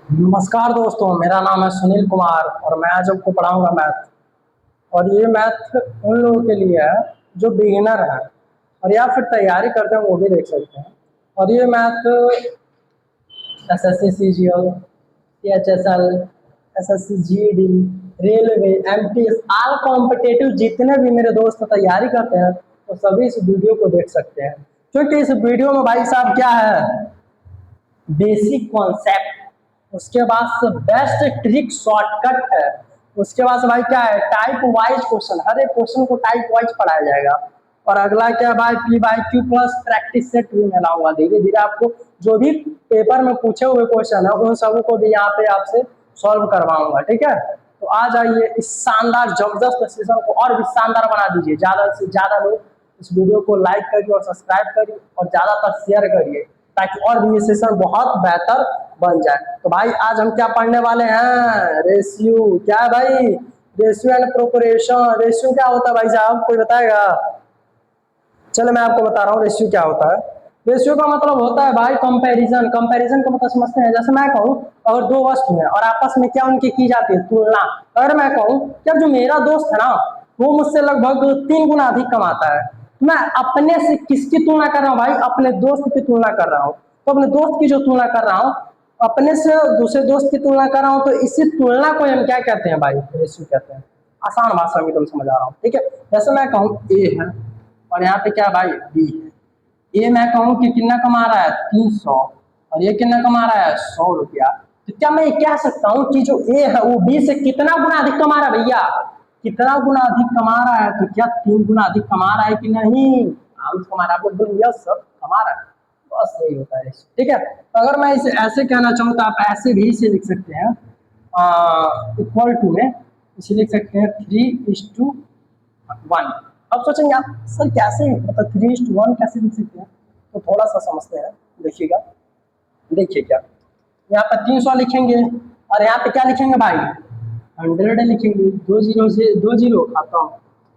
नमस्कार दोस्तों, मेरा नाम है सुनील कुमार और मैं आज आपको पढ़ाऊंगा मैथ। और ये मैथ उन लोगों के लिए है जो बिगिनर हैं और या फिर तैयारी करते हैं, वो भी देख सकते हैं। और ये math SSC CGL, HSL, SSC GD, railway, MTS, all competitive जितने भी मेरे दोस्त तैयारी करते हैं तो सभी इस वीडियो को देख सकते हैं, क्योंकि इस वीडियो में भाई साहब क्या है, बेसिक कॉन्सेप्ट, उसके बाद से बेस्ट ट्रिक शॉर्टकट है, उसके बाद से भाई क्या है, टाइप वाइज क्वेश्चन, हर एक क्वेश्चन को टाइप वाइज पढ़ाया जाएगा। और अगला क्या भाई, P by Q plus practice set भी मिला हुआ, धीरे धीरे आपको जो भी पेपर में पूछे हुए क्वेश्चन है उन सब को भी यहाँ पे आपसे सॉल्व करवाऊंगा। ठीक है, तो आ जाइए इस शानदार जबरदस्त सेशन को और भी शानदार बना दीजिए। ज्यादा से ज्यादा लोग इस वीडियो को लाइक करिए और सब्सक्राइब करिए और ज्यादातर शेयर करिए, ताकि और भी ये सेशन बहुत बेहतर बन जाए। तो भाई आज हम क्या पढ़ने वाले हैं, रेशियो। क्या है भाई, रेशियो एंड प्रोपोर्शन। रेशियो क्या होता है भाई साहब, कोई बताएगा? चलो मैं आपको बता रहा हूँ रेशियो क्या होता है। रेशियो का मतलब होता है भाई कंपैरिजन। कंपैरिजन का मतलब समझते हैं, जैसे मैं कहूँ अगर दो वस्तु हैं और आपस में क्या उनकी की जाती है, तुलना। अगर मैं कहूँ कि अब जो मेरा दोस्त है ना वो मुझसे लगभग 3 गुना अधिक कमाता है, तो मैं अपने से किसकी तुलना कर रहा हूँ भाई, अपने दोस्त की तुलना कर रहा हूँ। तो अपने दोस्त की जो तुलना कर रहा हूँ, अपने से दूसरे दोस्त की तुलना कर रहा हूँ, तो इसी तुलना को हम क्या कहते हैं भाई, रेशियो कहते हैं। आसान भाषा में तुम समझा रहा हूँ, ठीक है। जैसे मैं कहूँ ए है और यहाँ पे क्या भाई, बी है। ये मैं कहूँ कि कितना कमा रहा है, 300, और ये कितना कमा रहा है, 100 रुपया। तो क्या मैं कह सकता हूँ कि जो ए है वो बी से कितना गुना अधिक कमा रहा है भैया, कितना गुना अधिक कमा रहा है? तो क्या 3 गुना अधिक कमा रहा है कि नहीं? हाँ कमा रहा है, आप लोग बोल यस सर कमा रहा है, बस यही होता है। ठीक है, तो अगर मैं इसे ऐसे कहना चाहूँ तो आप ऐसे भी इसे लिख सकते हैं, इक्वल टू में इसे लिख सकते हैं 3:1। अब सोचेंगे आप सर कैसे, मतलब 3:1 कैसे लिख सकते हैं, तो थोड़ा सा समझते हैं, देखिएगा। देखिए क्या, यहाँ पर 300 लिखेंगे और यहाँ पे क्या लिखेंगे भाई, 100 लिखेंगे। 2 जीरो से 2 जीरो खत्म,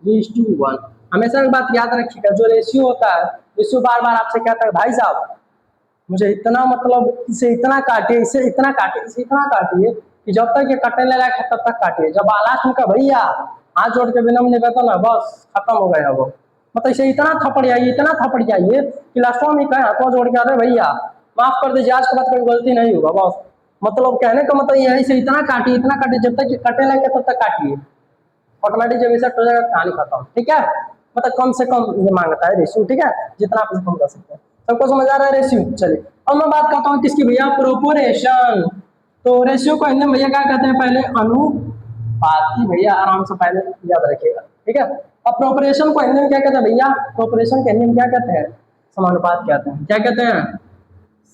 3:1। हमेशा एक बात याद रखिएगा, जो रेशियो होता है, रेशियो बार बार आपसे कहता है भाई साहब मुझे इतना, मतलब इसे इतना काटिए, इसे इतना काटिए, इसे इतना काटिए, कि जब तक ये कटने लगा है तब तक काटिए। जब लास्ट में कहा भैया हाथ जोड़ के विनम्र निवेदन है, बस खत्म हो गया वो। मतलब इसे इतना थपड़ जाइए, इतना थपड़ जाइए कि लास्ट में कहे हाथों जोड़ के, अरे भैया माफ कर दीजिए, आज के बाद कोई गलती नहीं होगा बस। मतलब कहने का मतलब ये है, इसे इतना काटिए, इतना काटिए, जब तक ये कटने लगे तब तक काटिए। ऑटोमेटिक जब इसे हो जाएगा कहानी खत्म। ठीक है, मतलब कम से कम ये मांगता है रेशियो। ठीक है, जितना आप इसे कम कर सकते हैं। सबको समझ आ रहा है रेशियो? चलिए अब मैं बात करता हूँ किसकी भैया, प्रोपोर्शन। तो रेशियो को हिंदी में भैया क्या कहते हैं, पहले अनुपाती। भैया आराम से पहले याद रखिएगा, ठीक है। अब प्रोपोर्शन को हिंदी में क्या कहते हैं भैया, प्रोपोर्शन को हिंदी में क्या कहते हैं, समानुपात कहते हैं। क्या कहते हैं,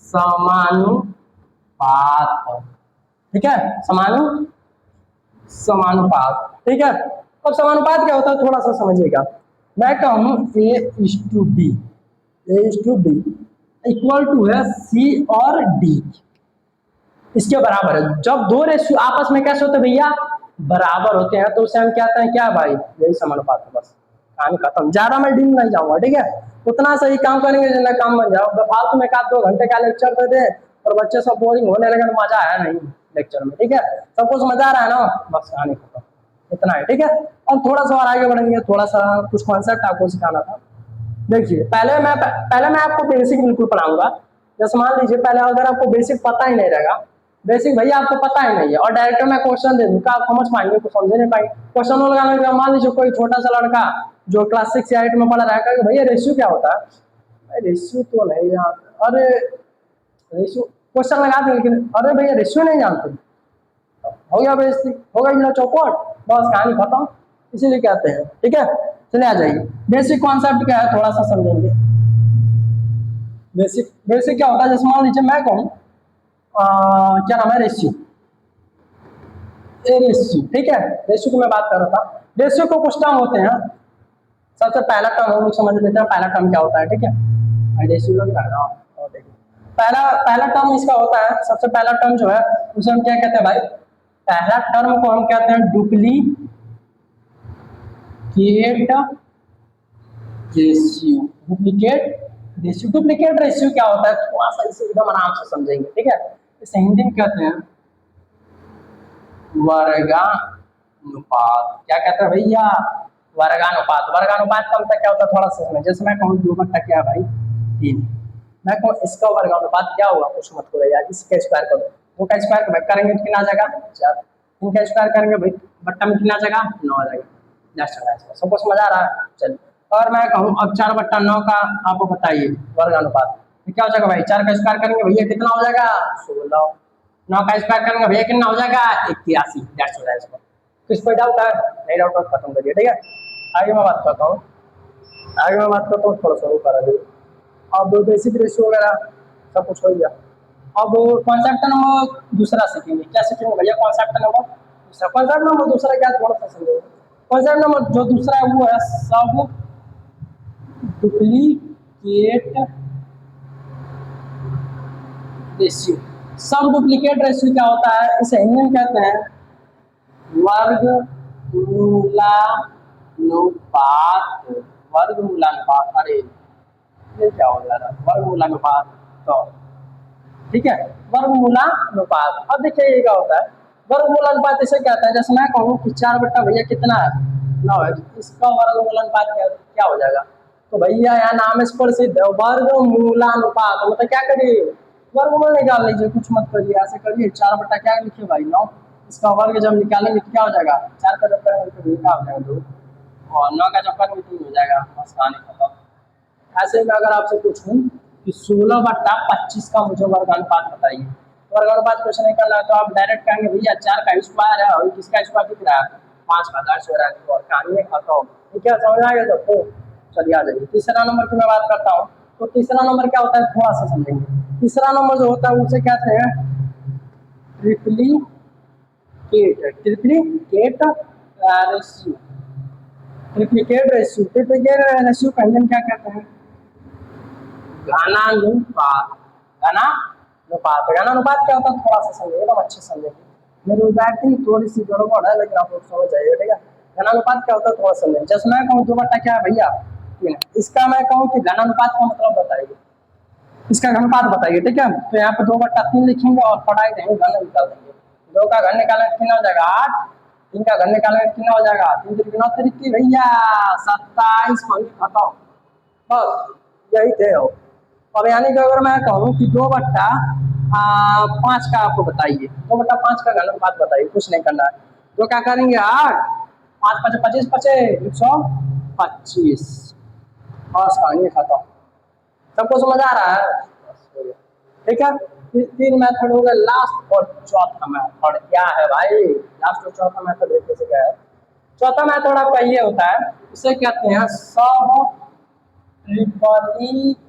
समानुपात। ठीक है, समानुपात। ठीक है, अब समानुपात क्या होता है थोड़ा सा समझिएगा। मैं कहूँ A:B, A:B इक्वल टू है C और D, इसके बराबर है। जब दो रेशियो आपस में कैसे होते हैं भैया, बराबर होते हैं, तो उसे हम कहते हैं क्या भाई, यही समानुपात है। बस काम खत्म, ज्यादा मैं डील नहीं जाऊंगा। ठीक है, उतना सही काम करेंगे जितना काम बन जाओ। फालतू में 1-2 घंटे का लेक्चर दे दे और बच्चे सब बोरिंग होने लगे तो मजा आया नहीं लेक्चर में। ठीक है, सबको समझ आ रहा है ना, बस कहानी खत्म, इतना है। ठीक है, अब थोड़ा सा और आगे बढ़ेंगे, थोड़ा सा कुछ कॉन्सेप्ट आपको सिखाना था। देखिए पहले मैं आपको बेसिक बिल्कुल पढ़ाऊंगा। जैसे मान लीजिए पहले अगर आपको बेसिक पता ही नहीं रहेगा, बेसिक भैया आपको पता ही नहीं है, और डायरेक्ट मैं क्वेश्चन दे दूंगा, आप समझ पाएंगे कुछ समझ नहीं पाएंगे। क्वेश्चन लगाने के, मान लीजिए कोई छोटा सा लड़का जो क्लास 6 या 8 में पढ़ा रहा है, भैया रेशियो क्या होता है, रेशियो तो नहीं जानते, अरे रेशियो क्वेश्चन लगा दें, लेकिन अरे भैया रेशियो नहीं जानते, हो गया बेइज्जती, हो गई मेरा चौपट, बस कहानी खत्म। इसीलिए कहते हैं। ठीक है, चले आ जाइए, बेसिक कॉन्सेप्ट क्या है थोड़ा सा समझेंगे। बेसिक बेसिक क्या होता है, जैसे मान लीजिए मैं कहूँ क्या नाम है, रेशियो। ए रेशियो, ठीक है, रेशियो की मैं बात कर रहा था। रेशियो को कुछ टर्म होते हैं। सबसे पहला टर्म हम लोग समझ लेते हैं, पहला टर्म क्या होता है। ठीक है, रेशियो लग रहा है ना, और देखिए पहला पहला टर्म इसका होता है, सबसे पहला टर्म जो है उसे हम क्या कहते हैं भाई, पहला टर्म को हम कहते हैं duplicate ratio. Duplicate ratio, duplicate ratio क्या होता है, थोड़ा सा इसे एकदम आराम से समझेंगे। ठीक है, इसे हिंदी में कहते हैं वर्गानुपात। क्या कहते हैं भैया? वर्गानुपात। वर्गानुपात का मतलब क्या होता है थोड़ा सा समझ। जैसे मैं कहूँ 2/3 क्या है भाई 3, मैं कहूँ इसका वर्गानुपात क्या होगा, कुछ मत करो यार, इसका स्क्वायर करो। 2 का स्क्वायर करेंगे तो कितना आ जाएगा 4, 3 का स्क्वायर करेंगे भाई बट्टा में कितना आ जाएगा 9 आ जाएगा। सबको समझ आ रहा है? चलिए, और मैं कहूँ अब 4/9 का आपको बताइए वर्गानुपात, तो क्या हो जाएगा भाई? 4 का स्क्वायर करेंगे भैया कितना हो जाएगा 16, 9 का स्क्वायर करेंगे भैया कितना हो जाएगा 81। दैट्स हो जाएगा। किस कोई डाउट है? नहीं डाउट है, खत्म करिए। ठीक है, आगे मैं बात करता हूँ। थोड़ा सा रुका रहिए। अब बेसिक रेशियो वगैरह सब कुछ हो गया। अब कॉन्सेप्ट नंबर दूसरा सीखेंगे। क्या सीखेंगे भैया? कॉन्सेप्ट नंबर दूसरा। कॉन्सेप्ट नंबर दूसरा क्या, थोड़ा सा समझेंगे। कॉन्सेप्ट नंबर जो दूसरा है वो है सब डुप्लीकेट रेशियो। सब डुप्लीकेट रेशियो क्या होता है? इसे हिंदी में कहते हैं वर्गमूलानुपात। वर्गमूलानुपात, अरे ये क्या हो जा रहा है? वर्गमूलानुपात। तो ठीक है, वर्गमूलानुपात। अब देखिए ये क्या होता है वर्गमूलानुपात। इसे कहते हैं, जैसे मैं कहूँ कि 4 भैया कितना है 9 है, इसका वर्गमूलानुपात क्या हो जाएगा? तो भैया यहाँ नाम इस पर सिद्ध है वर्गमूलानुपात। मतलब क्या करिए वर्गमूल निकाल लीजिए, कुछ मत करिए, ऐसे करिए 4 क्या लिखिए भाई 9, इसका वर्ग जब निकालेंगे तो क्या हो जाएगा 4 का जब करेंगे तो क्या हो जाएगा 2, और 9 का जब करेंगे 3 हो जाएगा। बस कहानी खत्म। ऐसे में अगर आपसे पूछूं कि 16/25 का मुझे वर्गानुपात बताइए, वर्गानुपात कुछ नहीं करना है तो आप डायरेक्ट कहेंगे भैया 4 का स्क्वायर है और किसका स्क्वायर दिख रहा है 5 का, दैट्स हो रहा है। और कहानी खत्म। ठीक है, समझ आ गया सबको? चलिए आ जाइए तीसरा नंबर की मैं बात करता हूँ। तो तीसरा नंबर क्या होता है थोड़ा सा समझेंगे। तीसरा नंबर जो होता है उसे कहते हैं triplicate. Triplicate ratio. Triplicate ratio. Triplicate ratio का इंजन क्या कहते हैं? घनानुपात। घनानुपात। घनानुपात क्या होता है थोड़ा सा समझिए, एकदम अच्छे समझेंगे। मेरी राइटिंग थोड़ी सी गड़बड़ है लेकिन आप लोग समझ जाइए। ठीक है, घनानुपात क्या होता है थोड़ा समझेंगे। जैसे मैं कहूँ 2/3 क्या है भैया 3, इसका मैं कहूँ कि घनानुपात का मतलब बताइए, इसका घनपात बताइए। ठीक है, तो यहाँ पे 2/3 लिखेंगे और पढ़ाई देंगे, घन निकाल देंगे। 2 का घन निकालेंगे तो कितना हो जाएगा 8, 3 का घन निकालेंगे तो कितना हो जाएगा 3 3 9 तरीके भैया 27। खत्म, बस यही थे हो। अब यानी कि अगर मैं कहूँ कि 2/5 का आपको बताइए, 2/5 का घनपात बताइए, कुछ नहीं करना है। तो क्या करेंगे 8, 5 5 25 125, बस कहानी खत्म। सबको समझ आ रहा है? ठीक है, 3 मेथड हो गए। लास्ट और चौथा मेथड क्या है भाई? लास्ट और चौथा मेथड देखने से क्या है? चौथा मेथड आपका ये होता है, इसे कहते हैं सब ट्रिपलीकेट।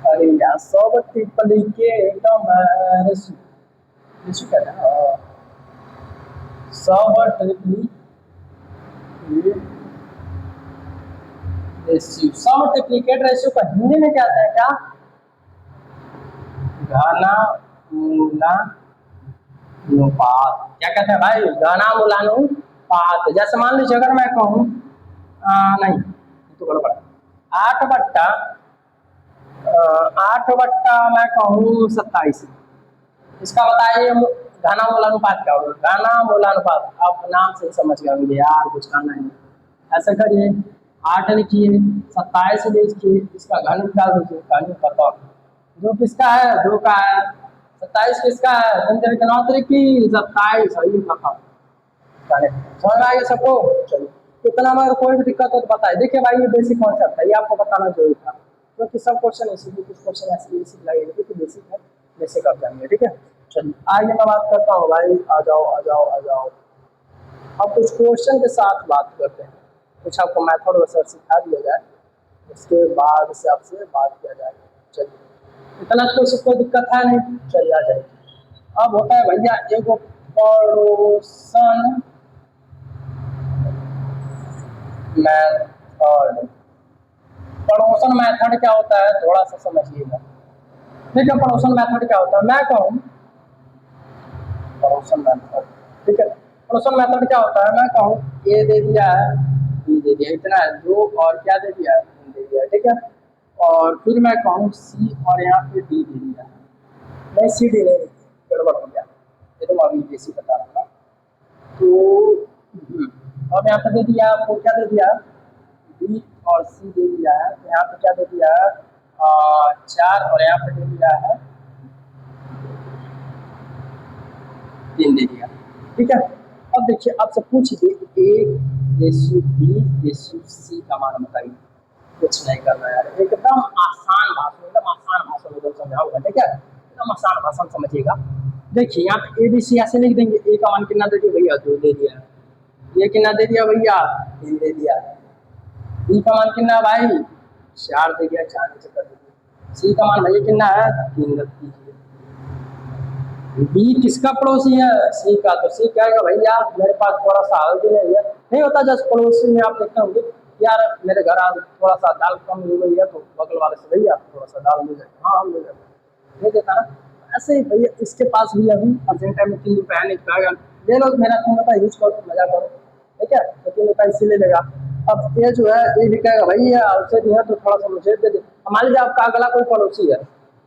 अरे यार सब ट्रिपलीकेट रेशियो कहते हैं, सब ट्रिपलीकेट रेशियो। सब ट्रिप्लीकेट रेशियो का हिंदी में क्या कहते हैं? क्या? घनामूलानुपात। क्या कहते हैं भाई? घनामूलानुपात। जैसे मान लीजिए अगर मैं कहूँ नहीं तो गड़बड़ 8/8 मैं कहूँ 27, इसका बताइए घनामूलानुपात क्या होगा? घनामूलानुपात आप नाम से समझ गए होंगे यार, कुछ करना नहीं। ऐसा करिए 8 लिखिए 27 लिखिए, इसका घन निकाल दीजिए, घन खत्म। जो किसका है 2 का है, 27 किसका है 3 3 9 की 27, सही खत्म। समझ में आएगा सबको? चलिए, इतना में अगर कोई भी दिक्कत हो तो बताइए। देखिए भाई ये बेसिक कॉन्सेप्ट है, ये आपको बताना जरूरी था क्योंकि सब क्वेश्चन ऐसे भी, कुछ क्वेश्चन ऐसे बेसिक लगेंगे क्योंकि बेसिक है, बेसिक आप जानिए। ठीक है, चलिए आगे मैं बात करता हूँ भाई। आ जाओ आ जाओ आ जाओ। अब कुछ क्वेश्चन के साथ बात करते हैं, कुछ आपको मेथड वैसे सिखा दिया जाए, उसके बाद से आपसे बात किया जाए। चलिए, इतना तो कोई दिक्कत है नहीं, चलिए आ जाइए। अब होता है भैया एगो पड़ोसन मेथड। पड़ोसन मेथड क्या होता है थोड़ा सा समझिएगा। देखिए पड़ोसन मेथड क्या होता है, मैं कहूँ पड़ोसन मेथड। ठीक है, पड़ोसन मेथड क्या होता है, मैं कहूँ ए दे दिया है, बी दे दिया, इतना है 2 और क्या दे दिया है 3 दे दिया। ठीक है, और फिर मैं कहूँ सी और यहाँ पे डी दे दिया, नहीं सी डी नहीं तो मैं अभी बेसिक बता रहा हूँ। तो अब यहाँ पे दे दिया आपको, क्या दे दिया, बी और सी दे दिया है। तो यहाँ पे क्या दे दिया है, 4, और यहाँ पे दे दिया है 3 दे दिया। ठीक है, अब देखिए आपसे पूछ दिए A ratio B ratio C का मान बताइए। कुछ नहीं करना यार, एकदम आसान भाषा, एकदम आसान भाषा में समझाऊंगा। ठीक है, एकदम आसान भाषा में समझिएगा। देखिए यहाँ पे ए बी सी ऐसे लिख देंगे। ए का मान कितना दे दिया भैया, 2 दे दिया। ये कितना दे दिया भैया, 3 दे दिया। बी का मान कितना है भाई, 4 दे दिया, 4 नीचे कर दीजिए। सी का मान भैया कितना है, 3 रख दीजिए। बी किसका पड़ोसी है, सी का। तो सी कहेगा भैया मेरे पास थोड़ा सा हल्दी नहीं है, नहीं होता जस्ट पड़ोसी में आप देखते होंगे यार मेरे घर आज थोड़ा सा दाल कम हो गई है, तो बगल वाले से भैया थोड़ा सा दाल मिल जाए, हाँ मिल जाए, ये देता ना। ऐसे ही भैया इसके पास भी अभी अर्जेंट टाइम में 3 रुपये है, नहीं पाएगा, ले लो मेरा 3 रुपये यूज करो, मजा करो। ठीक है, तो 3 रुपये इसी ले लेगा। अब ये जो है ये भी कहेगा भैया उससे दिया तो थोड़ा सा मुझे दे दे। मान लीजिए आपका अगला कोई पड़ोसी है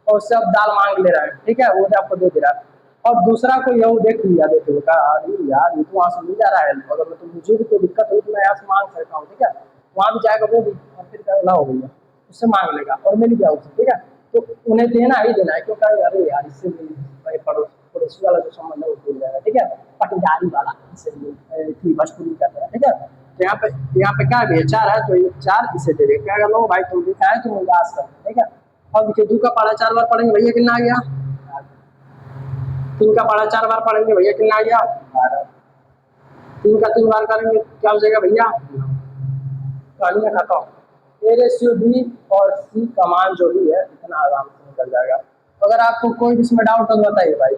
और उससे आप दाल मांग ले रहा है, ठीक है, वो आपको दे दे रहा है। और दूसरा कोई है वो देख लिया, देखे कहा अरे यार ये तो वहाँ से मिल जा रहा है, अगर मैं तो मुझे भी कोई दिक्कत हुई तो मैं यहाँ से मांग सकता हूँ। ठीक है, वहाँ भी जाएगा वो भी, और फिर कहेगा ला हो भैया, उससे मांग लेगा और मिल गया उसे। ठीक है, तो उन्हें देना ही देना है, क्यों कहेगा अरे यार इससे भाई पड़ोसी वाला जो संबंध है वो टूट जाएगा। ठीक है, पटीदारी वाला इससे भोजपुरी का है। ठीक है, तो यहाँ पे क्या है, 4 है तो ये 4 इसे दे देगा, क्या लो भाई तुम दिखाए तुम उदास कर। ठीक है, अब देखिए 2 का पढ़ा 4 बार पढ़ेंगे भैया कितना आ गया, 3 का पढ़ा 4 बार पढ़ेंगे भैया कितना आ गया, 12। 3 का 3 बार करेंगे क्या हो जाएगा भैया, कहानी में खाता हूँ। ए रेशियो बी और सी का मान जो भी है इतना आराम से निकल जाएगा। अगर आपको कोई इसमें डाउट हो तो बताइए भाई,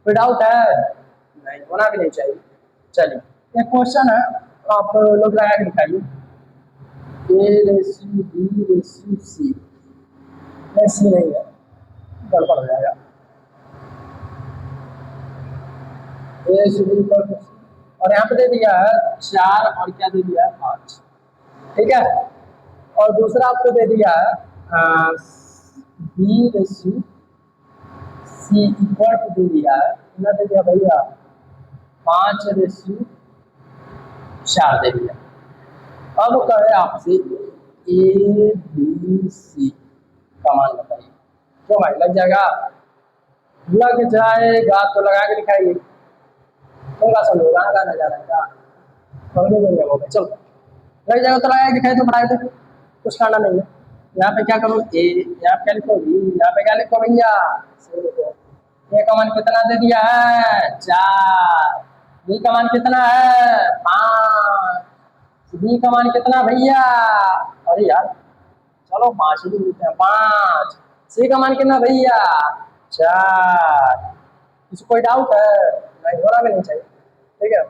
कोई डाउट है, नहीं होना भी नहीं चाहिए। चलिए एक क्वेश्चन है, आप लोग लगा के दिखाइए। A ratio B ratio C, C नहीं है, गड़बड़ हो जाएगा। और यहाँ पे दे दिया है 4 और क्या दे दिया है 5। ठीक है, और दूसरा आपको दे दिया है B ratio C equal to दे दिया है, कितना दे दिया भैया, 5 रेशियो 4 दे दिया। अब कहे आपसे ए बी सी का मान बताइए। क्यों भाई लग जाएगा, लग जाएगा तो लगा के दिखाइए। होगा सब होगा ना, गाना जा रहा है क्या, पढ़ने में नहीं होगा। चलो लग जाएगा तो लगा दिखाई तो पढ़ाए थे, कुछ खाना नहीं है। यहाँ पे क्या करूँ, ए यहाँ पे क्या लिखो बी, यहाँ पे क्या लिखो भैया, सी लिखो। ए का मान कितना दे दिया है, 4। बी का मान कितना है, 5। बी का मान कितना भैया, अरे यार चलो 5 ही लिखते हैं, 5। सी का मान कितना भैया, 4। इसको कोई डाउट है, नहीं होना भी नहीं चाहिए। ठीक है,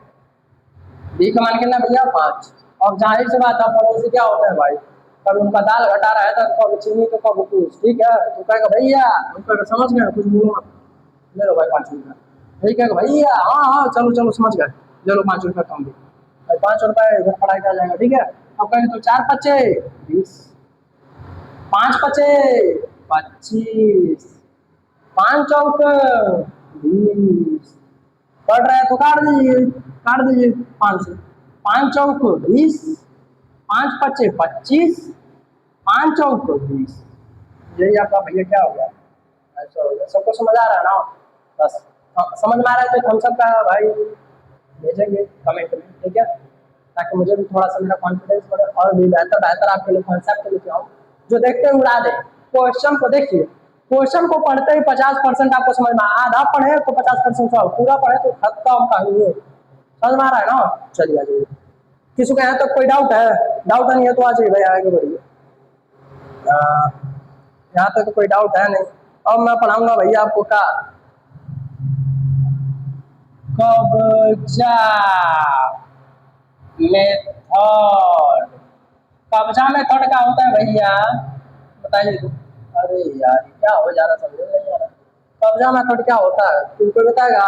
बी का मान कितना भैया, 5। और जाहिर सी बात है पड़ोसी क्या होता है भाई, कभी उनका दाल घटा रहा है तो कभी चीनी तो कभी कुछ। ठीक है, तो कहेगा भैया उनको समझ गए कुछ बोलो मत, ले लो भाई 5 रुपया। ठीक है भैया, हाँ हाँ चलो चलो समझ गए, ले लो 5 रुपया कम भी भाई, 5 रुपये घर पढ़ाई का जाएगा। ठीक है, अब कहेंगे तो 4 पच्चे 20, 5 पच्चे 25, 5 चौक 20। पढ़ रहे हैं तो काट दीजिए 5 से। 5 चौक 20, 5 पच्चे 25, 5 चौक 20। यही आपका भैया क्या हो गया, ऐसा हो गया। सबको समझ आ रहा है ना, बस समझ में आ रहा है तो हम सब का भाई भेजेंगे कमेंट में। ठीक है, ताकि मुझे भी थोड़ा सा मेरा कॉन्फिडेंस बढ़े और भी बेहतर बेहतर आपके लिए कॉन्सेप्ट लेके आऊँ, जो देखते हैं उड़ा दे। क्वेश्चन को देखिए, क्वेश्चन को पढ़ते ही 50% आपको समझ में, आधा पढ़े तो 50% सॉल्व, पूरा पढ़े तो खत्म कहानी है। समझ में आ रहा है ना, चलिए आ जाइए। किसी को यहाँ तक कोई डाउट है, डाउट नहीं है तो आ जाइए भाई, आगे बढ़िए। यहाँ तक तो कोई डाउट है नहीं। अब मैं पढ़ाऊंगा भैया आपको का कब्जा मेथड। कब्जा मेथड का होता है भैया, बताइए तो। अरे यार क्या हो जा रहा, समझ नहीं आ रहा। कब्जा मेथड क्या होता है तुमको बताएगा,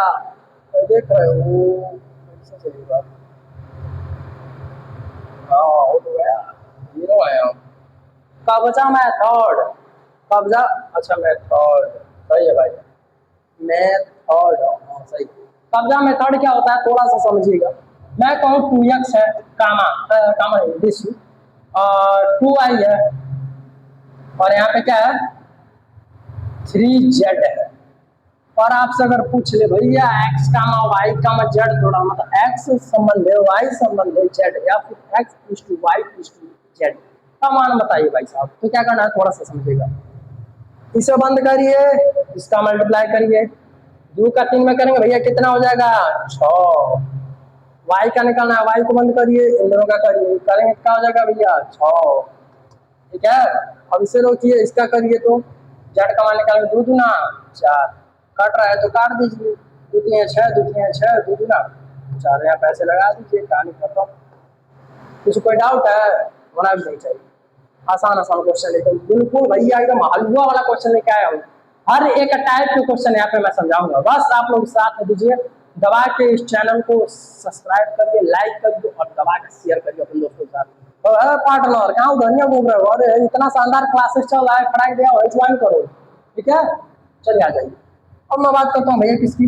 देख रहे हो कैसे चलेगा। हाँ हो तो गया, 0 आया हूँ। कब्जा मेथड, कब्जा, अच्छा मेथड सही है भाई, मेथड हाँ सही। कब्जा मेथड क्या होता है थोड़ा सा समझिएगा। मैं कहूँ 2x है कामा कामा दिस और 2i है और यहाँ पे क्या है 3z है। और आपसे अगर पूछ ले भैया x कामा y कामा z थोड़ा मतलब x संबंध है y संबंध है z या फिर x is to y is to z का मान बताइए भाई साहब। तो क्या करना है थोड़ा सा समझिएगा। इसे बंद करिए, इसका मल्टीप्लाई करिए, 2 का 3 में करेंगे भैया कितना हो जाएगा 6। y का निकालना है, y को बंद करिए, इन दोनों का करिए, करेंगे क्या हो जाएगा भैया 6। ठीक है, अब इसे रोकिए, इसका करिए तो z का मान निकालेंगे 2 दूना 4, कट रहा है तो काट दीजिए, 2 3 6 2 3 6 2 दूना 4, यहाँ पैसे लगा दीजिए, कहानी खत्म। किसी कोई डाउट है? होना भी नहीं चाहिए। आसान आसान क्वेश्चन लेकर बिल्कुल भैया एकदम हलवा वाला क्वेश्चन लेके आया हूँ। हर एक टाइप के क्वेश्चन यहाँ पे मैं समझाऊंगा, बस आप लोग साथ दीजिए। दबा के इस चैनल को सब्सक्राइब करिए, लाइक करिए और दबा के शेयर करिए अपने दोस्तों के साथ। तो पार्टनर कहाँ धनिया घूम रहे हो? अरे इतना शानदार क्लासेस चल रहा है, पढ़ाई दिया वही ज्वाइन करो। ठीक है, चलिए आ जाइए। अब मैं बात करता हूँ भैया किसकी,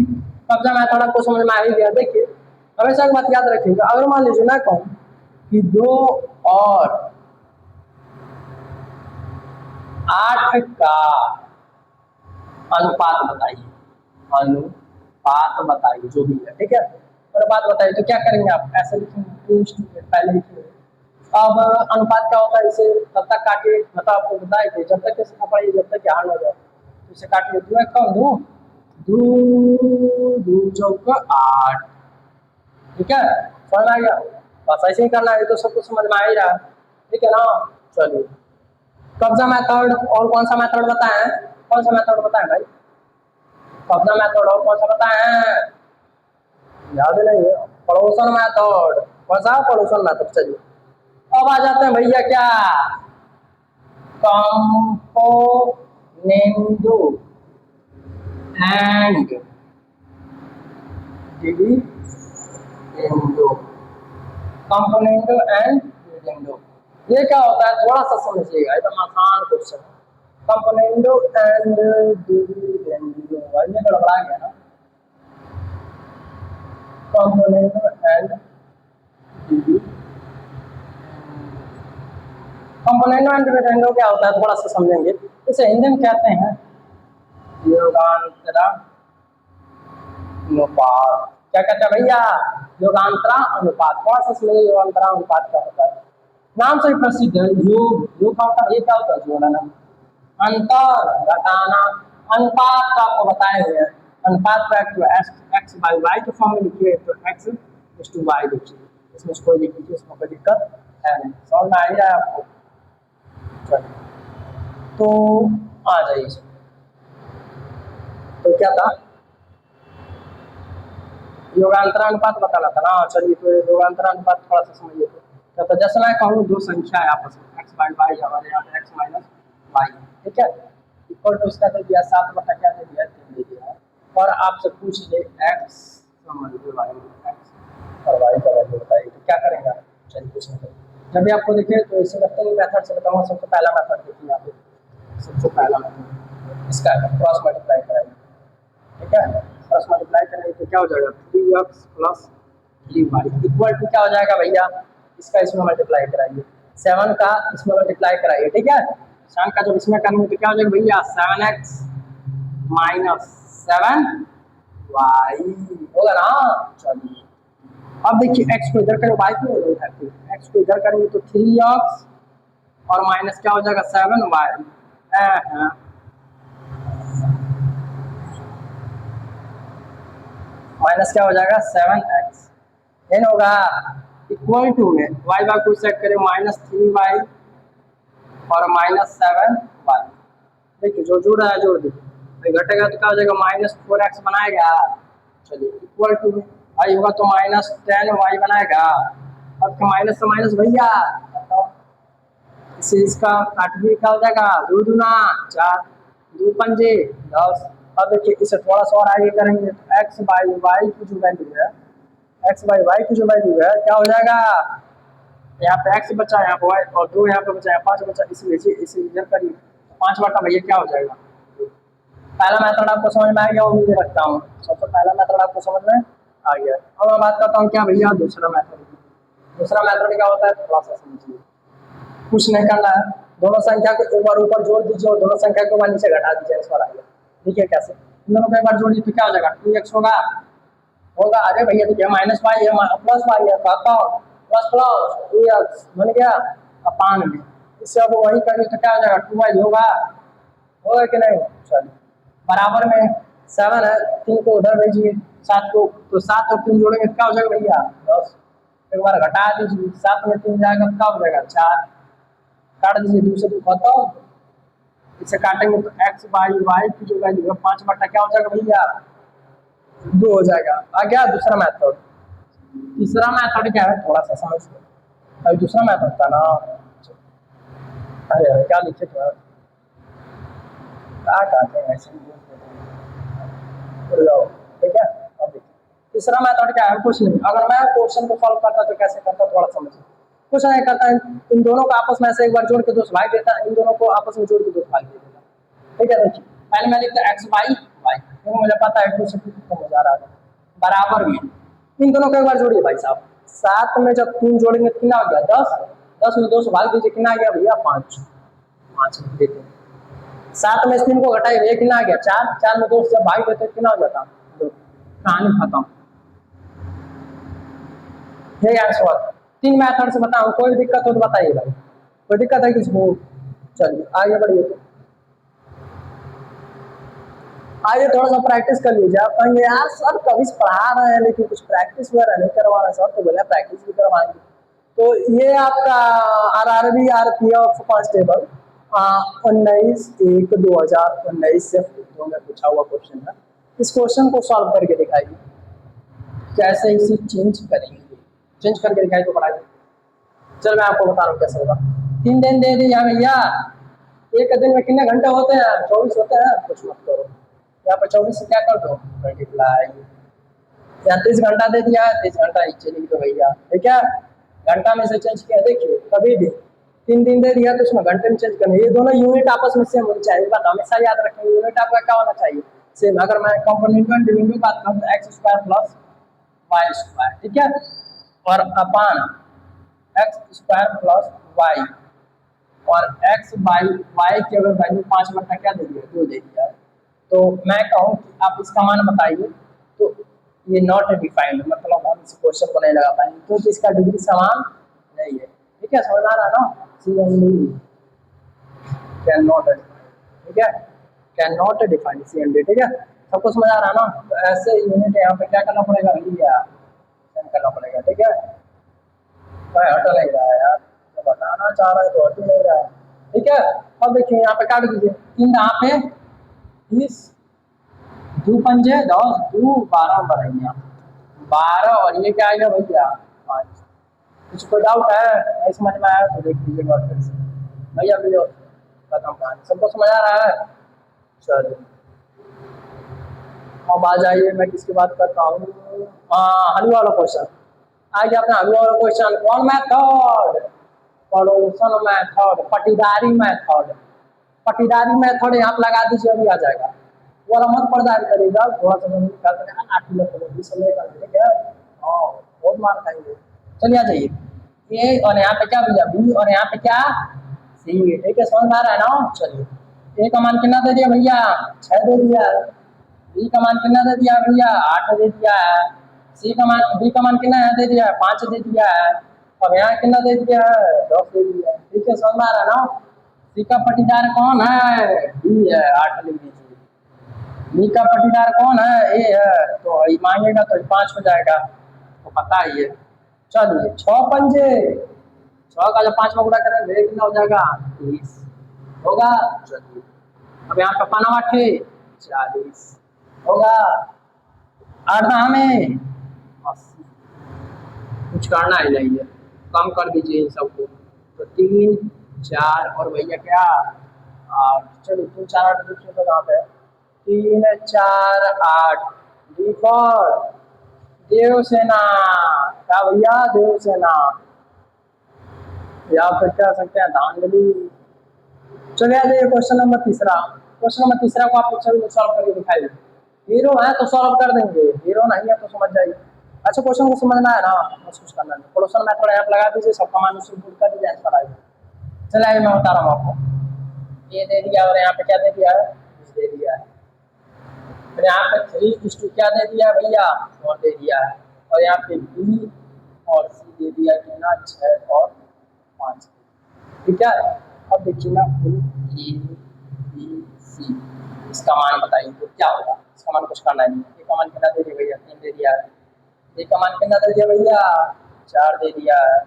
कब्जा मेथड आपको समझ में आ ही गया। देखिए हमेशा बात याद रखिएगा, अगर मान लीजिए मैं कहूँ कि 2 और 8 का अनुपात बताइए, अनुपात बताइए जो भी है। ठीक है, अनुपात बताइए तो क्या करेंगे आप, ऐसे लिखेंगे 2 पहले लिखेंगे। अब अनुपात क्या होता है, इसे तब तक काटिए, मतलब आपको बताए थे जब तक सीखना पड़ेगा, जब तक हार्ड हो जाए। तो इसे काटिए, 2 एक कम 2 2 2 चौक 8। ठीक है, समझ आ गया? बस ऐसे ही करना है, तो सब कुछ समझ में आ ही रहा है। ठीक है ना, चलिए कब्जा मेथड और कौन सा मेथड बताएं, कौन सा मेथड बताएं भाई, कब्जा मेथड और कौन सा बताएं, याद नहीं है, पड़ोसन मेथड, कौन सा पड़ोसन मेथड। चलिए अब आ जाते हैं भैया क्या, componendo and dividendo, componendo and dividendo. ये क्या होता है थोड़ा सा समझिएगा, एकदम आसान क्वेश्चन है। कंपोनेंडो एंड डिविडेंडो, भाई ये गड़बड़ा गया ना, componendo and dividendo, componendo and dividendo क्या होता है थोड़ा सा समझेंगे। इसे हिंदी में कहते हैं योगांतरा अनुपात। क्या कहते हैं भैया, योगांतरा अनुपात। थोड़ा सा समझिए योगांतरा अनुपात क्या होता है, नाम से ही प्रसिद्ध है। योग, योग का होता है, ये क्या होता है जोड़ना, अंतर घटाना। अनुपात तो आपको बताए हुए हैं, अनुपात को एक्स बाई वाई के फॉर्म में लिखिए, तो एक्स इज टू वाई लिखिए, इसमें कोई लिखिए, इसमें कोई दिक्कत है नहीं, समझ में आ ही रहा है आपको। तो आ जाइए, तो क्या था, योगांतरा अनुपात बताना था ना। चलिए तो योगांतरा अनुपात थोड़ा सा समझिए। तो क्या, जैसे मैं कहूँ 2 संख्या है आपस में, एक्स बाई वाई, हमारे यहाँ पे एक्स माइनस वाई, ठीक है, इक्वल टू इसका दे दिया 7 बटा क्या दे दिया 3 दे दिया, और आपसे पूछ ले एक्स वाई एक्स और वाई का वैल्यू बताइए, तो क्या करेंगे आप। चलिए कुछ नहीं करेंगे, जब भी आपको दिखे तो इसे लगते हैं मेथड से बताऊंगा। सबसे पहला मेथड देखिए यहाँ पे, सबसे पहला मेथड इसका क्रॉस मल्टीप्लाई कराइए। ठीक है, क्रॉस मल्टीप्लाई करेंगे तो क्या हो जाएगा 3x plus 3y equal to क्या हो जाएगा भैया, इसका इसमें मल्टीप्लाई कराइए, 7 का इसमें मल्टीप्लाई कराइए। ठीक है, 7 का जब इसमें करेंगे तो क्या हो जाएगा भैया 7x माइनस 7y होगा ना। चलिए अब देखिए x को इधर करें, y को इधर करते हैं, x को इधर करेंगे तो 3x और माइनस क्या हो जाएगा 7y, माइनस क्या हो जाएगा 7x, एन होगा इक्वल टू में y बाय को सेट करें माइनस 3y और माइनस 7y। देखिए जो जोड़ रहा है जोड़ दीजिए, तो घटेगा तो क्या हो जाएगा माइनस 4x बनाएगा। चलिए इक्वल टू में y होगा तो माइनस 10y बनाएगा। अब माइनस से माइनस भैया इसे इसका काटिए, क्या हो जाएगा 2 दूना 4 2 पंजे 10। अब देखिए इसे थोड़ा सा और आगे करेंगे तो एक्स बाई वाई की जो वैल्यू है, एक्स बाई वाई की जो वैल्यू है क्या हो जाएगा, यहाँ पे एक्स बचा, यहाँ पे वाई और 2 यहाँ पे बचा, यहाँ 5 बचा, इसे इधर करिए 5 बटा भैया क्या हो जाएगा। पहला मेथड आपको समझ में आ गया, उम्मीद रखता हूँ सबसे पहला मेथड आपको समझ में आ गया। अब मैं बात करता हूँ क्या भैया दूसरा मेथड। दूसरा मेथड क्या होता है थोड़ा सा समझिए। कुछ नहीं करना है, दोनों संख्या को एक बार ऊपर जोड़ दीजिए और दोनों संख्या को एक बार नीचे घटा दीजिए, आंसर आ गया। ठीक है कैसे, इन दोनों को एक बार जोड़िए तो क्या हो जाएगा 2x होगा। होगा अरे भैया देखिए माइनस वाई है प्लस वाई है, कहता हूँ प्लस प्लस 2x बन गया अपान में। इससे अब वही करिए तो क्या हो जाएगा 2y होगा। होगा कि नहीं, चलिए बराबर में 7 है, 3 को उधर भेजिए 7 को, तो 7 और 3 जोड़ेंगे तो क्या हो जाएगा भैया 10। एक बार घटा दीजिए, 7 में 3 जाएगा तो क्या हो जाएगा 4। काट दीजिए 2 से 2 खत्म। इसे काटेंगे तो एक्स बाई वाई की जो वैल्यू है 5 बटा क्या हो जाएगा भैया 2 हो जाएगा। आ गया दूसरा मेथड। तीसरा मेथड क्या है थोड़ा सा समझ लो। अभी दूसरा मेथड था ना, अरे क्या लिखे थे क्या कहते हैं ऐसे ठीक है। अब देखिए तीसरा मेथड क्या है, कुछ नहीं, अगर मैं क्वेश्चन को सॉल्व करता तो कैसे करता थोड़ा समझिए। कुछ नहीं करता है, इन दोनों को आपस में से एक बार जोड़ के 2 भाग देता है, इन दोनों को आपस में जोड़ के 2 भाग दे देता। ठीक है देखिए पहले मैं लिखता एक्स वाई वाई, क्योंकि मुझे पता है 2 से 2 खत्म हो जा रहा है, बराबर में इन दोनों को एक बार जोड़िए भाई साहब। 7 में जब 3 जोड़ेंगे तो कितना हो गया 10। 10 में 2 से भाग दीजिए कितना आ गया भैया 5। 5 देते हैं 7 में 3 को घटाइए कितना आ गया 4। 4 में 2 से जब भाग देते कितना हो जाता 2। कहानी खत्म। ये आंसर 3 मेथड से बताऊं, कोई दिक्कत हो तो बताइए भाई, कोई दिक्कत है किसको। चलिए आगे बढ़िए, तो आगे थोड़ा सा प्रैक्टिस कर लीजिए। आप कहेंगे यार सर कभी पढ़ा रहे हैं लेकिन कुछ प्रैक्टिस वगैरह नहीं करवा रहे सर, तो बोले प्रैक्टिस भी करवाएंगे। तो ये आपका RRB RPF कांस्टेबल 19/1/2019 से में पूछा हुआ क्वेश्चन है। इस क्वेश्चन को सॉल्व करके दिखाइए कैसे इसे चेंज करेंगे, चेंज करके दिखाई तो पढ़ाई। चल मैं आपको बता रहा हूँ कैसे होगा। 3 दिन दे दिया भैया, एक दिन में कितने घंटे होते हैं 24 होते हैं, कुछ मत करो यहाँ पर 24 से क्या कर दो मल्टीप्लाई। यहाँ 30 घंटा दे दिया है, 30 घंटा नीचे लिख दो भैया। ठीक है घंटा में से चेंज किया, देखिए कभी भी 3 दिन दे दिया तो उसमें घंटे में चेंज करना, ये दोनों यूनिट आपस में सेम होनी चाहिए, बात हमेशा याद रखेंगे। यूनिट आपका क्या होना चाहिए सेम। अगर मैं कंपोनेंट डिविजन की बात करूँ तो x square plus y square, ठीक है, और अपान एक्स स्क्वायर प्लस वाई, और एक्स बाई वाई की अगर वैल्यू 5 बटा क्या दे दिया 2 दे दिया, तो मैं कहूँ कि आप इसका मान बताइए, तो ये नॉट डिफाइंड, मतलब हम इस क्वेश्चन को नहीं लगा पाएंगे क्योंकि इसका डिग्री समान नहीं है। ठीक है समझ आ रहा है ना, C only can not defined, ठीक है can not defined C and D. ठीक है सबको समझ आ रहा है ना, तो ऐसे यूनिट यहाँ पे क्या करना पड़ेगा भैया करना पड़ेगा। ठीक है मैं हट नहीं रहा है यार, तो बताना चाह रहा है तो हट ही नहीं रहा है। ठीक है अब देखिए यहाँ पे काट दीजिए, 3 यहाँ पे 20 2 पंजे 10 2 12 बढ़िया 12, और ये क्या आएगा भैया 5। कुछ कोई डाउट है नहीं समझ में आया तो देख लीजिएगा फिर से भैया वीडियो खत्म कहानी, सबको समझ आ रहा है। चलिए अब आ जाइए, मैं किसकी बात करता हूँ, हलवा वाला क्वेश्चन आ गया अपना। हलवा वाला क्वेश्चन कौन मेथड, पड़ोसन मेथड, पटीदारी मेथड। पटीदारी मेथड यहाँ पे लगा दीजिए अभी आ जाएगा, वाला मत पढ़दारी करेगा, थोड़ा सा ठीक है बहुत मार खाएंगे। चलिए आ जाइए, ए और यहाँ पे क्या भैया बी और यहाँ पे क्या सी। ठीक है समझ में आ रहा है ना। चलिए ए का मान कितना दे दिया भैया 6 दे दिया, बी का मान कितना दे दिया भैया 8 दे दिया है, सी का मान बी का मान कितना दे दिया है 5 दे दिया है, अब यहाँ कितना दे दिया है 10 दे दिया है। ठीक है समझ में आ रहा है ना। सी का पटीदार कौन है बी है, 8 लिख दीजिए। बी का पटीदार कौन है ए है, तो ये मांगेगा तो 5 हो जाएगा, तो पता ही है। चलिए 6 पंजे 6 का जब 5 में गुणा करेंगे कितना हो जाएगा 30 होगा। चलिए अब यहाँ पे पाना 40 होगा, 8 हमें 80, कुछ करना ही नहीं है, कम कर दीजिए इन सबको, तो 3 4 और भैया क्या 8। चलो 3 4 8 दूसरे तो कहाँ पे 3 4 8 डी फॉर देवसेना, क्या भैया देवसेना, या फिर क्या सकते हैं धांधली। चलिए आ जाइए क्वेश्चन नंबर तीसरा। क्वेश्चन नंबर तीसरा को आप सॉल्व करके दिखाइए। हीरो है तो सॉल्व कर देंगे, हीरो नहीं है तो समझ जाइए। अच्छा क्वेश्चन को समझना है ना, बस कुछ करना नहीं। पड़ोसन मेथड ऐप लगा दीजिए, सबका मान उसी पुट कर दीजिए, आंसर आ जाए। चलिए आगे मैं बता रहा हूँ आपको। ये दे दिया और यहाँ पे क्या दे दिया है, दे दिया है। फिर यहाँ पे 3:2 क्या दे दिया है भैया, 4 दे दिया है। और यहाँ पे बी और सी दे दिया कितना, 6 और 5। ठीक है, अब देखिए ना, ए बी सी, इसका मान बताइए तो क्या होगा। इसका मान कुछ करना नहीं है। ए का मान कितना दे दिया भैया, 3 दे दिया है। बी का मान कितना दे दिया भैया, 4 दे दिया है।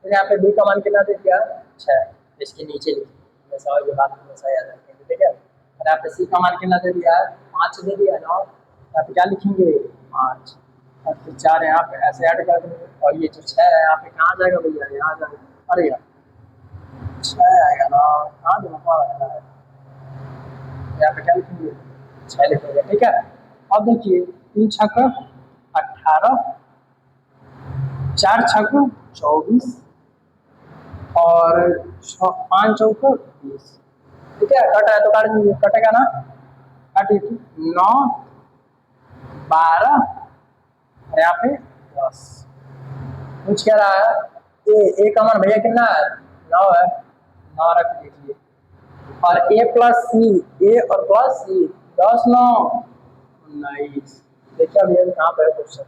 फिर यहाँ पे बी का मान कितना दे दिया, 6। इसके नीचे लिखिए, हमेशा ये बात हमेशा याद रखेंगे। ठीक है, और यहाँ पे सी का मान कितना दे दिया है, 5 दे दिया है ना। यहाँ पे क्या लिखेंगे, 5। और फिर 4 यहाँ पे ऐसे ऐड कर देंगे। और ये जो 6 है यहाँ पे कहाँ जाएगा भैया, यहाँ जाएगा। अरे यार 6 आएगा ना, कहाँ दिमाग आएगा। यहाँ पे क्या लिखेंगे, 6 लिखेंगे। ठीक है, अब देखिए 3 छक 18, 4 छक 24 और 5 चौक 20। ठीक है, कटा है तो काट दीजिए, कटेगा ना, काटिए। 9 12 यहाँ पे 10। कुछ कह रहा है ए का मान भैया कितना है, 9 है, 9 रख दीजिए। और ए प्लस सी, ए और प्लस सी, 10 9 19। देखिए अब ये कहाँ पे है क्वेश्चन,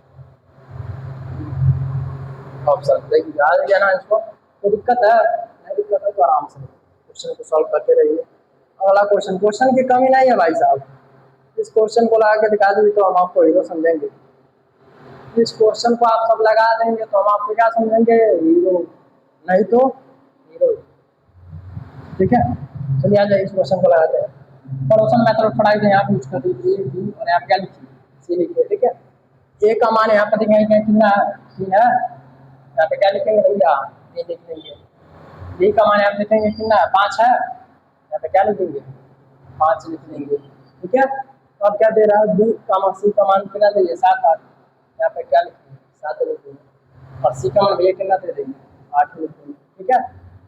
ऑप्शन देखिए याद किया ना इसको। तो दिक्कत है, नहीं दिक्कत है तो आराम से क्वेश्चन को सॉल्व करते रहिए। अगला क्वेश्चन, क्वेश्चन की कमी नहीं है भाई साहब। इस क्वेश्चन को लगा के दिखा देंगे तो हम आपको हीरो समझेंगे। इस क्वेश्चन को आप सब लगा देंगे तो हम आपको क्या समझेंगे, हीरो, नहीं तो हीरो। ठीक है, चलिए आ जाइए इस क्वेश्चन को लगाते हैं। पड़ोसन मेथड पढ़ाई थे, यहाँ पे यूज कर दीजिए ए बी और यहाँ पे क्या लिखिए, सी लिखिए। ठीक है, ए का मान यहाँ पे दिखाएंगे कितना, 3 है, यहाँ पे क्या लिखेंगे भैया, ये लिख लेंगे। बी का मान यहाँ पे लिखेंगे कितना, 5 है, यहाँ पे क्या लिखेंगे, 5 लिख लेंगे। ठीक है, तो अब क्या दे रहा है, बी का मान, सी का मान कितना दे, 7 8, यहाँ पे क्या लिखेंगे, 7 लिखेंगे। और सी का मान भैया कितना दे देंगे, 8 लिखेंगे। ठीक है,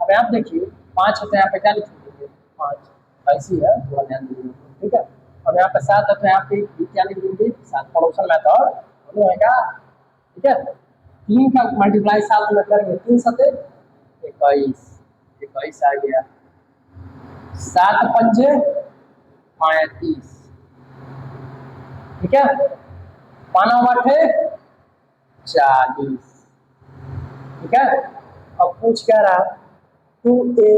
अब यहाँ पे देखिए 5 है तो यहाँ पे क्या लिखेंगे, 5 ऐसी है, थोड़ा ध्यान दीजिए। ठीक है, अब यहाँ पे 7 है तो यहाँ पे क्या लिख देंगे, 7। पड़ोसन मेथड दोनों है क्या। ठीक है, 3 का मल्टीप्लाई 7 में करेंगे, 3 7 21, 21 आ गया। 7 पंजे 35। ठीक है, 5 8 40। ठीक है, अब पूछ क्या रहा, 2a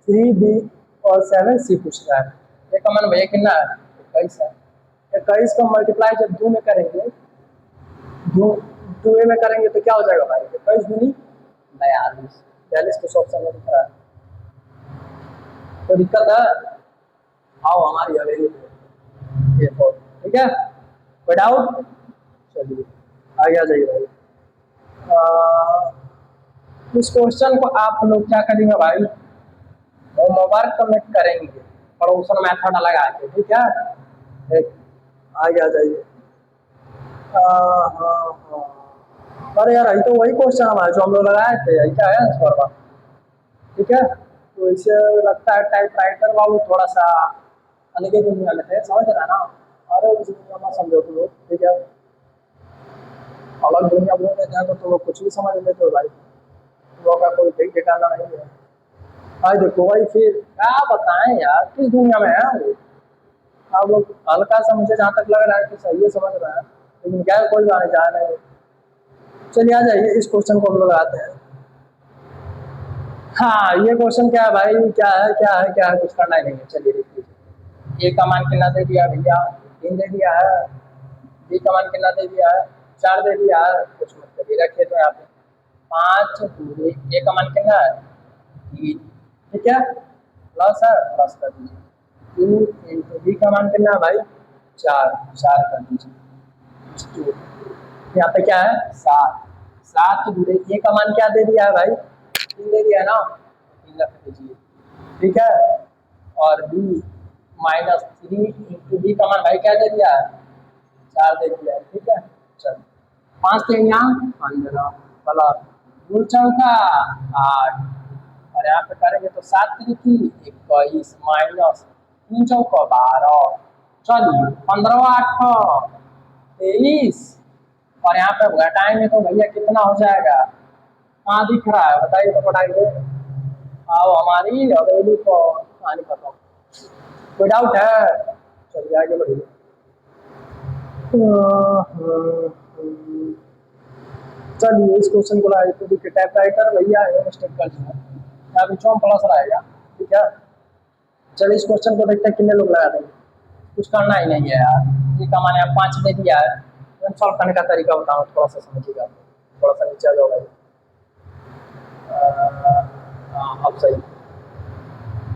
3b और 7c पूछ रहा है। ये का मान भैया कितना है, 21 है। 21 को मल्टीप्लाई जब 2 में करेंगे, 2 में करेंगे तो क्या हो जाएगा भाई, 21 दूनी 42। 42 कुछ ऑप्शन में दिख रहा है, तो दिक्कत है, आओ हमारी हवेली पे ये फोर। ठीक है, कोई डाउट, चलिए आगे आ जाइए भाई। इस क्वेश्चन को आप लोग क्या करेंगे भाई, होमवर्क में करेंगे, पड़ोसन मेथड लगा के। ठीक है, आगे आ जाइए। अरे यार यही तो वही क्वेश्चन हमारे जो हम लोग लगाए थे, यही क्या है आंसर। ठीक है, तो इसे लगता है टाइप राइटर वालों थोड़ा सा अलग ही दुनिया में थे, समझ रहे हैं ना। अरे उस दुनिया में समझो तुम लोग। ठीक है, अलग दुनिया बोल देते हैं तो तुम लोग कुछ भी समझ लेते हो भाई, तुम लोग का कोई ठीक ठिकाना नहीं है भाई। देखो भाई फिर क्या बताएं यार, किस दुनिया में है वो। आप लोग हल्का सा, मुझे जहाँ तक लग रहा है कि सही है, समझ रहे हैं, लेकिन क्या है, कोई आने जाए नहीं। चलिए आ जाइए इस क्वेश्चन को हम लोग आते हैं। हाँ, ये क्वेश्चन क्या है भाई, क्या है क्या है क्या है, कुछ करना ही नहीं है। चलिए देखिए, ए का मान कितना दे दिया भैया, 3 दे दिया है। बी का मान कितना दे दिया है, 4 दे दिया है। कुछ मतलब ये रखिए तो यहाँ पे 5 पूरे, ए का मान कितना है, 3। ठीक है, प्लस है, प्लस कर दीजिए। 2 इंटू बी का मान कितना है भाई, 4 कर दीजिए। यहाँ पे क्या है, 7 7 गुणे ए का मान क्या दे दिया है भाई, 3 दे दिया है ना, 3 रख दीजिए। ठीक है, और बी -3 इंटू बी का मान भाई क्या दे दिया है, 4 दे दिया है। ठीक है, चलो 5 3 15 प्लस 2 चौका 8, और यहाँ पे करेंगे तो 7 3 21 माइनस 3 चौका 12। चलिए 15 8 23 और यहाँ पे घटाएंगे तो भैया कितना हो जाएगा, कहाँ दिख रहा है बताइए तो पढ़ाइए। आओ हमारी हवेली को कहानी बताओ, कोई डाउट है? चलिए आगे बढ़िए। चलिए इस क्वेश्चन को लाए तो देखिए, टाइपराइटर भैया है मिस्टेक कर दिया, यहाँ पे 4 प्लस रहेगा, ठीक है। चलिए इस क्वेश्चन को देखते हैं कितने लोग लगा देंगे, कुछ करना ही नहीं है यार, ये कमाने आप 5 दे दिया है। सॉल्व करने का तरीका बताओ थोड़ा सा समझिएगा, थोड़ा सा नीचे आ जाओ भाई। हाँ अब सही,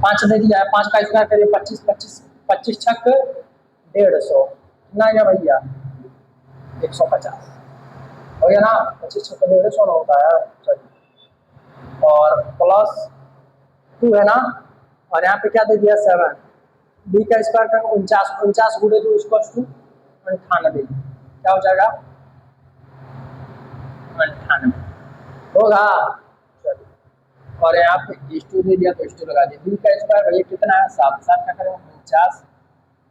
5 दे दिया है, 5 का स्क्वायर करिए 25, 25 25 छक 150, कितना गया भैया 150 हो गया ना, 25 छक 150 ना होता है। चलिए और प्लस 2 है ना, और यहाँ पे क्या दे दिया 7, बी का स्क्वायर का 49, 49 गुणे 2 इक्वल्स टू 98, क्या हो जाएगा 98 होगा। चलिए और यहाँ पे स्टू दे दिया तो स्टू लगा दिया, बी का स्क्वायर भैया कितना है 7, 7 का करेंगे 49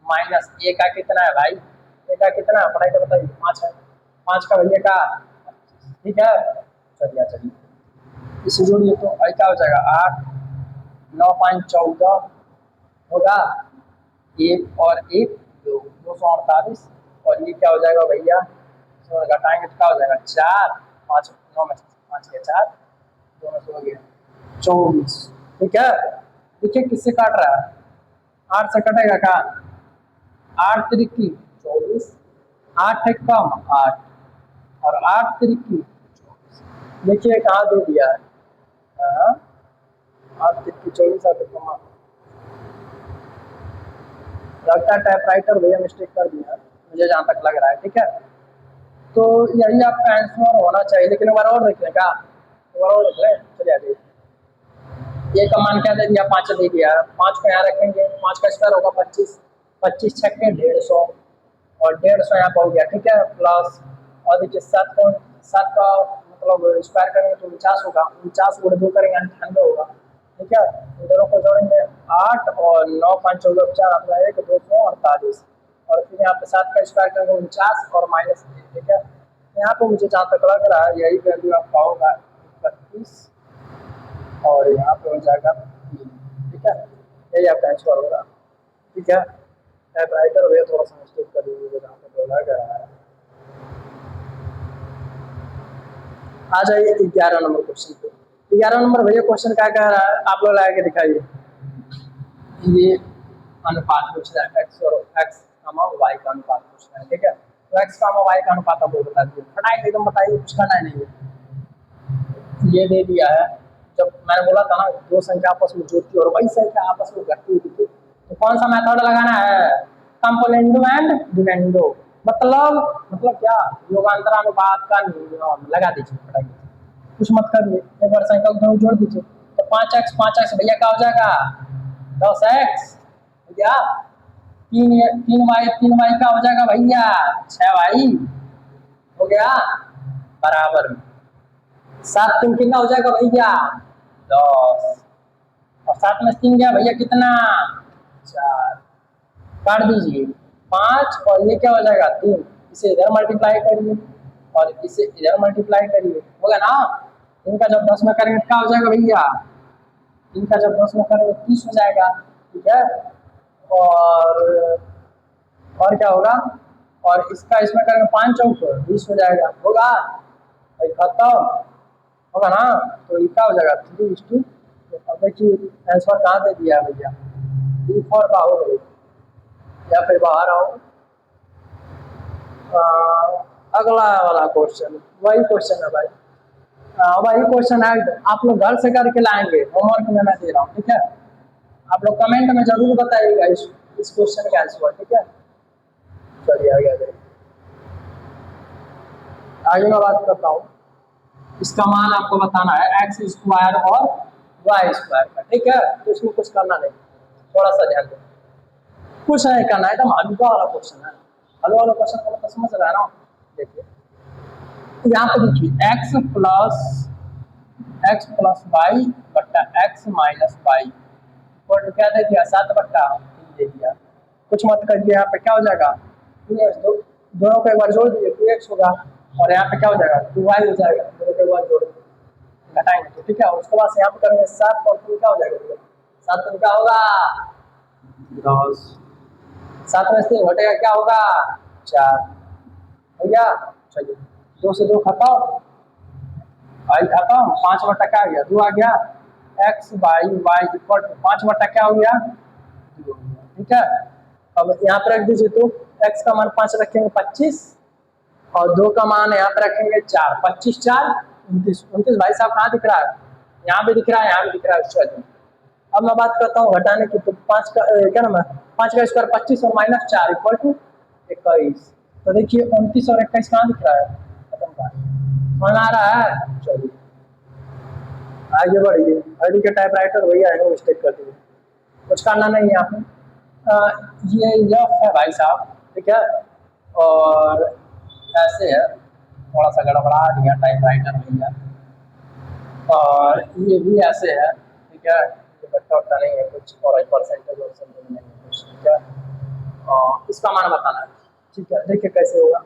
माइनस ए का कितना है भाई, ए का कितना है पढ़ाई का बताइए, 5 है, 5 का भैया का 25, ठीक है। चलिए चलिए इसे जोड़िए तो आई क्या हो जाएगा 8 9 5 14 होगा, 1 और 1 2 248, और ये क्या हो जाएगा भैया, घटाएंगे तो क्या हो जाएगा 4 5 9 में 5 के 4 दोनों से हो गया 24, ठीक है। देखिए किससे काट रहा है, 8 से कटेगा क्या, 8 तिरिकी 24, 8 है कम 8 और 8 तिरिकी 24, देखिए कहाँ दे दिया है, 8 तिरिकी 24 8 कम, लगता है टाइपराइटर भैया मिस्टेक कर दिया मुझे जहाँ तक लग रहा है, ठीक है। तो यही आपका आंसर होना चाहिए, लेकिन एक बार और देख लें क्या, एक बार और देख लें, चलिए आगे। ये का मान क्या दे दिया 5 दे दिया, 5 को यहाँ रखेंगे, 5 का स्क्वायर होगा 25, 25 छक्के 150 और 150 यहाँ पर हो गया, ठीक है। प्लस और देखिए 7 का मतलब स्क्वायर करेंगे तो 49 होगा, 49 गुणे 2 करेंगे 98 होगा, ठीक है। इन दोनों को जोड़ेंगे 8 और 9 5 14 4 आपका 1 248, और फिर यहाँ पे 7 का स्क्वायर करेंगे 49 और माइनस, ठीक है। यहाँ पे मुझे जहाँ तक लग रहा है यही वैल्यू आपका होगा 31 और यहाँ पे हो जाएगा 3, ठीक है। यही आपका आंसर होगा, ठीक है। टाइपराइटर हो गया थोड़ा सा मिस्टेक कर दीजिए जहाँ पे लग रहा है। आ जाइए 11 नंबर क्वेश्चन पे। 11 नंबर भैया क्वेश्चन क्या कह रहा है, आप लोग लगा के दिखाइए। ये अनुपात पूछ रहा है, एक्स और एक्स वाई का अनुपात पूछ रहा है, ठीक है। तो एक्स वाई का अनुपात आपको बता दिए, फटाक एकदम बताइए, कुछ करना नहीं है। ये दे दिया है, जब मैंने बोला था ना दो संख्या आपस में जुड़ती है और वही संख्या आपस में घटती हुई दिखे, तो कौन सा मेथड लगाना है, कंपोनेंडो एंड डिविडेंडो, मतलब क्या, योगांतरानुपात का नियम लगा दीजिए, फटाक कुछ मत करिए, एक बार संख्या को जोड़ दीजिए, तो 5x भैया क्या हो जाएगा 10x, भैया 3y का हो जाएगा भैया 6y, हो गया बराबर में 7 3 कितना हो जाएगा भैया 10, और 7 में 3 गया भैया कितना 4, काट दीजिए 5 और ये क्या हो जाएगा 3, इसे इधर मल्टीप्लाई करिए और इसे इधर मल्टीप्लाई करिए, होगा ना। इनका जब 10 में करेंगे क्या हो जाएगा भैया, इनका जब 10 में करेंगे 30 हो जाएगा, ठीक है। और क्या होगा, और इसका इसमें करेंगे 5 चौक 20 हो जाएगा, होगा भाई खत्म, होगा ना। तो ये क्या हो जाएगा 3:2, अब देखिए आंसर कहाँ दे दिया है भैया, D4 का हो गई, या फिर बाहर आओ। अगला वाला क्वेश्चन वही क्वेश्चन है भाई, वही क्वेश्चन है, आप लोग घर से करके लाएंगे, होमवर्क में मैं दे रहा हूँ, ठीक है। आप लोग कमेंट में जरूर बताइएगा इस क्वेश्चन का आंसर, ठीक है। चलिए आगे मैं बात करता हूँ, इसका मान आपको बताना है एक्स स्क्वायर और वाई स्क्वायर का, ठीक है। तो इसमें कुछ करना नहीं, थोड़ा सा ध्यान दें, कुछ नहीं करना है, एकदम हल्का वाला क्वेश्चन है, हल्का वाला क्वेश्चन को मतलब समझ रहा है ना। देखिए यहाँ पे देखिए एक्स प्लस वाई बट्टा एक्स माइनस वाई, और क्या दे दिया 7/3 दे दिया, कुछ मत करिए, यहाँ पे क्या हो जाएगा 2x, दोनों को एक बार जोड़ दीजिए 2x होगा, और यहाँ पे क्या हो जाएगा 2y हो जाएगा, दोनों के बाद जोड़ घटाएंगे तो ठीक है। उसके बाद यहाँ पे करेंगे 7 और 3 क्या हो जाएगा, 7 3 क्या होगा 10, 7 में से 3 घटेगा क्या होगा 4 भैया। चलिए 2 से 2 खत्म, आई खत्म, 5 बटा क्या आ गया 2 आ गया, एक्स बाई वाई इक्वल 5 बटा क्या हो गया 2, ठीक है। अब यहाँ पे रख दीजिए तो x का मान 5 रखेंगे 25 और 2 का मान यहाँ पे रखेंगे 4, 25 4 29, 29 भाई साहब कहाँ दिख रहा है, यहाँ भी दिख रहा है, यहाँ भी दिख रहा है। चलिए अब मैं बात करता हूँ घटाने की, तो 5 का क्या नाम है 5 का स्क्वायर 25 और माइनस 4 इक्वल टू 21। तो देखिए 29 और 21 कहाँ दिख रहा है, खत्म का समझ आ रहा है। चलिए आगे बढ़िए, आईडी के टाइपराइटर भैया है मिस्टेक कर दिए, कुछ करना नहीं है आपने। ये यफ है भाई साहब, ठीक है, और ऐसे है थोड़ा सा गड़बड़ा दिया टाइपराइटर भैया, और ये भी ऐसे है, ठीक है, बट्टा नहीं है कुछ और परसेंटेज और समथिंग नहीं है कुछ, ठीक है। इसका मान बताना है, ठीक है, देखिए कैसे होगा।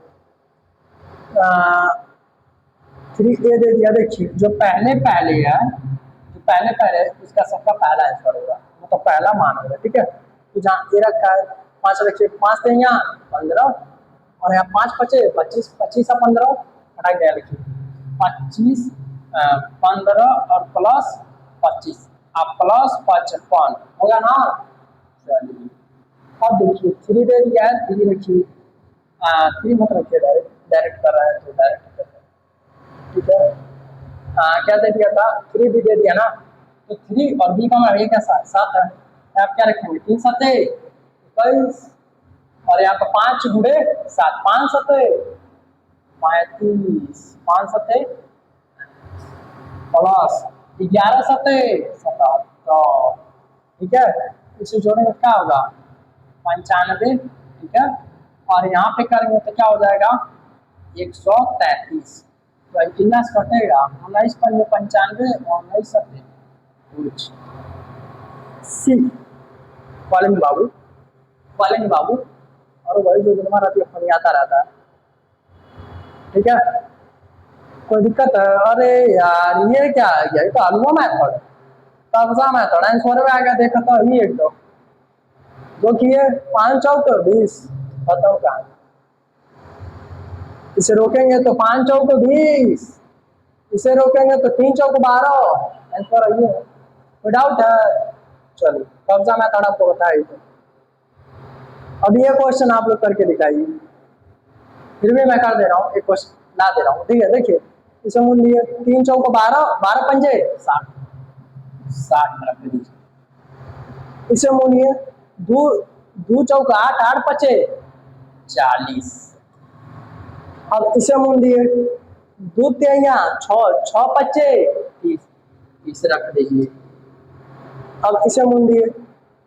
3a दे दिया, देखिए जो पहले पहले है, जो पहले पहले उसका सबका पहला आंसर होगा, मतलब पहला मान होगा, ठीक है। तो जहाँ ए रखा है 5 रखिए, 5 थे यहाँ 15 और यहाँ 5 बचे 25, 25 और 15 हटा गया, लिखिए 25 15 और प्लस 25 अब प्लस 55 होगा ना। चलिए अब देखिए 3 दे दिया है, 3 रखिए, 3 मत रखिए, डायरेक्ट कर रहा है तो डायरेक्ट कर रहा है, ठीक है। क्या दे दिया था 3 भी दे दिया ना, तो 3 और b का मान ये क्या 7 है, आप क्या रखेंगे 3 7 21 और यहाँ पर 5 गुणे 7 5 7 35 5 7 प्लस 11 7 77, ठीक है। इसे जोड़ेंगे क्या होगा 95, ठीक है, और यहाँ पे करेंगे तो क्या हो जाएगा 133, तो कितना कटेगा 19 पंजे 95 और 19 7 कुछ कॉलिंग बाबू, कॉलिंग बाबू, और वही जो दिन रहती है आता रहता है, ठीक है। कोई दिक्कत है, अरे यार ये क्या आ गया, ये तो आलूआ मैथड, कब्जा मैथड आंसर में आ गया, देखा तो ये एक दो किए 5 चौक 20 बताओ क्या, इसे रोकेंगे तो 5 चौक 20, इसे रोकेंगे तो 3 चौक 12, आंसर ये है, कोई डाउट है। चलिए कब्जा मैथड आपको बताया, तो अब ये क्वेश्चन आप लोग करके दिखाइए, फिर भी मैं कर दे रहा हूँ, एक क्वेश्चन ला दे रहा हूँ, ठीक है। देखिए इसे मूल लिए 3 चौक 12, 12 पंजे 60, 60 रख दीजिए, इसे मूल लिए 2 चौक 8, 8 पचे 40, अब इसे मूल लिए 2 तिया 6, 6 पचे 30, इसे रख दीजिए। अब इसे मूल लिए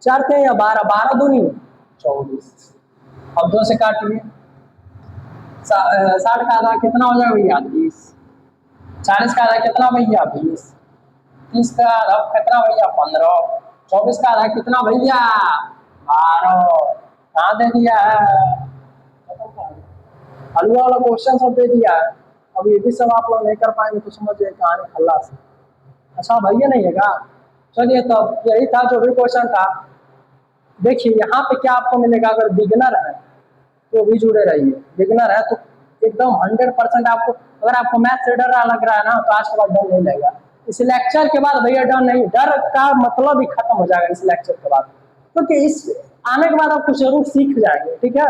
4 तिया 12, 12 दूनी 24, अब 2 से काटिए, 60 का आधा कितना हो जाएगा भैया 30, 40 का आधा कितना भैया 20, 30 का आधा कितना भैया 15, 24 का आधा कितना भैया 12, कहाँ दे दिया है, हलवा वाला क्वेश्चन सब दे दिया है। अब ये भी सब आप लोग नहीं कर पाएंगे तो समझिए कहानी खल्ला से, अच्छा भैया नहीं है क्या। चलिए तब यही था जो भी क्वेश्चन था। देखिए यहाँ पे क्या आपको मिलेगा, अगर बिगिनर है तो भी जुड़े रहिए, बिगिनर है तो एकदम 100% आपको, अगर आपको मैथ से डर लग रहा है ना तो आज के बाद डर नहीं लगेगा, इस लेक्चर के बाद भैया डर नहीं, डर का मतलब ही खत्म हो जाएगा इस लेक्चर के बाद, क्योंकि इस आने के बाद आप कुछ जरूर सीख जाएंगे, ठीक है।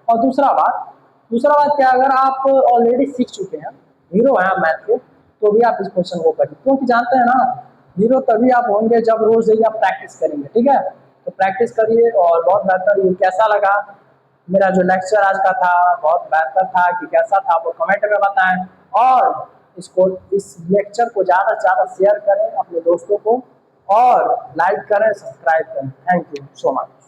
और दूसरा बात क्या, अगर आप ऑलरेडी सीख चुके हैं, हीरो हैं मैथ के, तो भी आप इस क्वेश्चन को करिए, क्योंकि जानते हैं ना हीरो तभी आप होंगे जब रोज डेली आप प्रैक्टिस करेंगे, ठीक है। तो प्रैक्टिस करिए, और बहुत बेहतर। ये कैसा लगा मेरा जो लेक्चर आज का था, बहुत बेहतर था कि कैसा था, आप कमेंट में बताएं, और इस लेक्चर को ज़्यादा से ज़्यादा शेयर करें अपने दोस्तों को, और लाइक करें, सब्सक्राइब करें। Thank you so much.